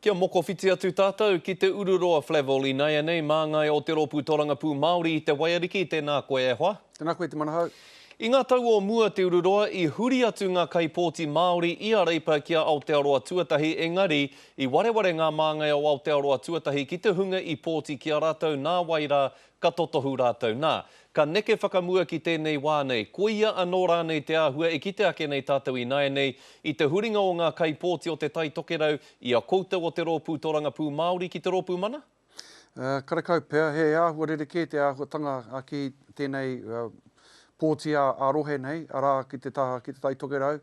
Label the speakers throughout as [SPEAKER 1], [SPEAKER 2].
[SPEAKER 1] Kia moko whiti atu tātou ki te ururoa Flavell i nei nei māngai o te ropu Torangapū Māori i te Waiariki, tēnā koe e hoa.
[SPEAKER 2] Tēnā koe te manahau.
[SPEAKER 1] I ngā tau o mua te ururoa, i huri atu ngā kaipōti Māori i a reipa kia Aotearoa tuatahi, engari i wareware ngā māngai o Aotearoa tuatahi ki te hunga i pōti ki a rātou nā waira ka totohu rātou nā. Ka neke whakamua ki tēnei wā nei, koia anō rānei te āhua e kite ake nei tātou i nai nei, i te huringa o ngā kaipōti o te tai tokerau i a koutou o te ropu Torangapū Māori ki te ropu mana?
[SPEAKER 2] Karakau pēr, he āhua rereke te āhuatanga ki tēnei pōti a rohe nei, arā ki te tai tokerau.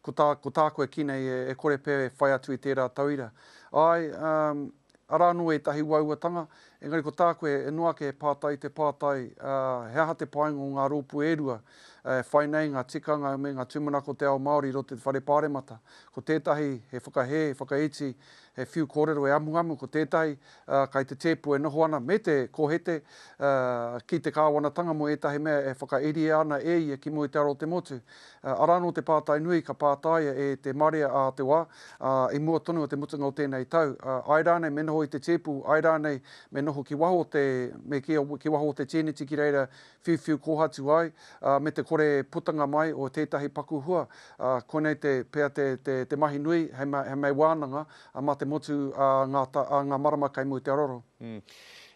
[SPEAKER 2] Ko tā koe ki nei e kore pē whai atu i tērā tauira. Arā no e tahi wauatanga, engari ko tā koe e noa ke pātai te pātai, he aha te painga o ngā rōpu e rua, whai nei ngā tikanga me ngā tūmanako te ao Māori ro te whare pāremata. Ko tētahi he whakahe, whakaiti, he whiu kōrero e amu, ko tētahi kai te tēpu e noho ana me te kohete ki te kāwanatanga mo etahi mea e whakairi ana e ia ki mo i te aro te motu. Arā no te pātai nui ka pātai e te marea a te wā, i mua tonu o te mutunga o tēnei tau. Ai rānei me noho i te tēpu, ai rānei me noho ki waho ki waho te tēneti ki reira whiu kōhatu ai, me te kore putanga mai o tētahi pakuhua. Konei pēr te mahi nui, hei mei wānanga, ma te motu a ngā marama kai mo i te aroro.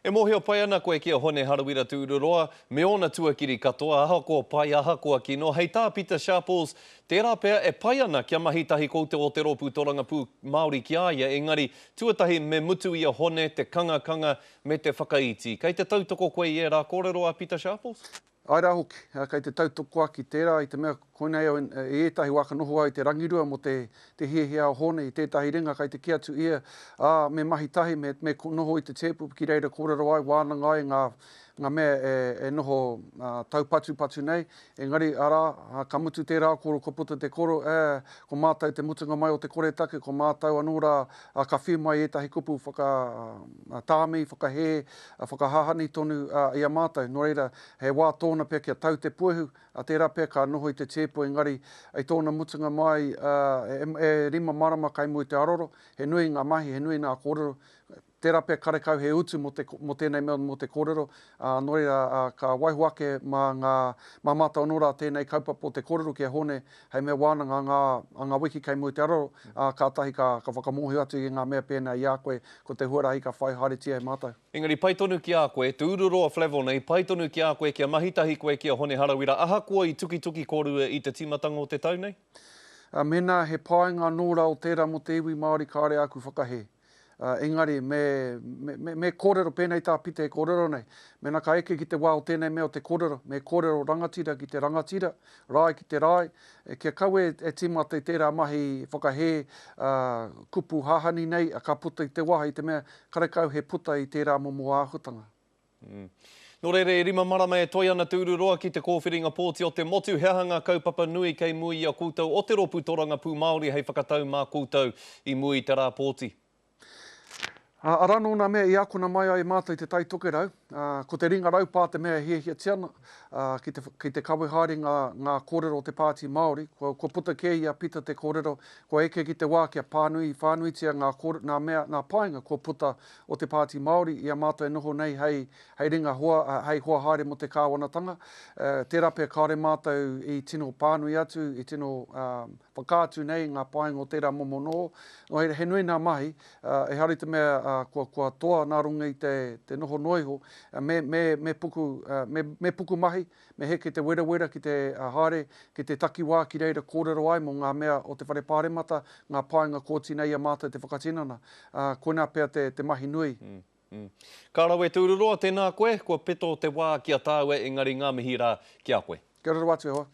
[SPEAKER 1] E mohio pai ana koe kia hone harawira te ururoa, me ona tuakiri katoa, aha koa pai, aha koa kino. Hei tā Peter Sharples, tērā pēr e pai ana kia mahitahi koutou o te ropu Torangapū Māori ki aia, engari tuatahi me mutu ia hone, te kanga me te whakaiti. Kei te tautoko koe i e rā kōrero a Peter Sharples?
[SPEAKER 2] Ai rā hoki, kei te tautoko aki tērā, i te mea koinei au e etahi waka noho ai te rangirua mo te hiahia o hone i tētahi ringa kei te kiatu ia, me mahitahi, me noho i te tēpu ki reira kōrero ai, wānanga ai ngā mea e noho taupatu nei, engari arā, ka mutu tērā koro ko puta te koro, ko mātau te mutunga mai o te kore take, ko mātau anō rā ka whiu mai etahi kupu tāmi, whakahe, whakahahani tonu i a mātau. Nō reira, he wā tōna pēr kia tau te puehu, a tērā pēr ka noho i te tēpu, engari ai tōna mutunga mai e rima marama kai mo i te aroro, he nui ngā mahi, he nui ngā kōrero, tērā pēr karekau he utu mo tēnei mea mo te kōrero, nō reira ka waihuake mā mātau anō rā tēnei kaupapa o te kōrero kia hone, hei mea wānanga ngā wiki kai mo i te aroro, ka tahi ka whakamohi atu i ngā mea pēnei i a koe, ko te huarahi ka whai haretia he mātau.
[SPEAKER 1] Engari, paitonu ki a koe, te ururoa Flavell nei, paitonu ki a koe kia mahitahi koe kia hone harawira, aha koa i tuki kōrua i te timatanga o te tau nei?
[SPEAKER 2] Mena he painga nō rā o tērā mo te iwi Māori kāre aku whakahe. Engari, me kōrero pēnei tā pite e kōrero nei. Mena ka eke ki te wā o tēnei mea o te kōrero, me kōrero rangatira ki te rangatira, rai ki te rai. Kia kaue e tīmata i tērā mahi whakahe kupu hahani nei, ka puta i te waha i te mea karekau he puta i tērā momo āhutanga.
[SPEAKER 1] Nō reire, rima marama e toi ana te ururoa ki te kōwhiringa pōti o te motu heahanga kaupapa nui kei mui a koutou o te ropu Torangapū Māori hei whakatau mā koutou i mui te rā pōti.
[SPEAKER 2] Arā nō nā mea i akuna mai ai mātou i te tai tokerau, ko te ringa raupā te mea hia tiana, ki te kawehari ngā kōrero o te pāti Māori, ko puta ke i a pita te kōrero, ko eke ki te wā kia whānuitia ngā painga ko puta o te pāti Māori, i a mātou e noho nei hei ringa hei hoa haere mo te kāwanatanga. Tērā pēr kāre mātou i tino pānui atu, i tino whakātu nei ngā painga o tērā momo nō. He nui nā mahi, e hari te mea kua toa nā runga i te noho noiho, me puku mahi, me heke te wera ki te haere, ki te takiwā ki reira kōrero ai mo ngā mea o te whare pāremata, ngā painga kōti nei a mātou te whakatinana. Koina pēr te mahi nui.
[SPEAKER 1] Ka rawe te ururoa, tēnā koe, kua peto te wā kia tāua, engari ngā mihi rā kia koe.
[SPEAKER 2] Kia raro atu e hoa.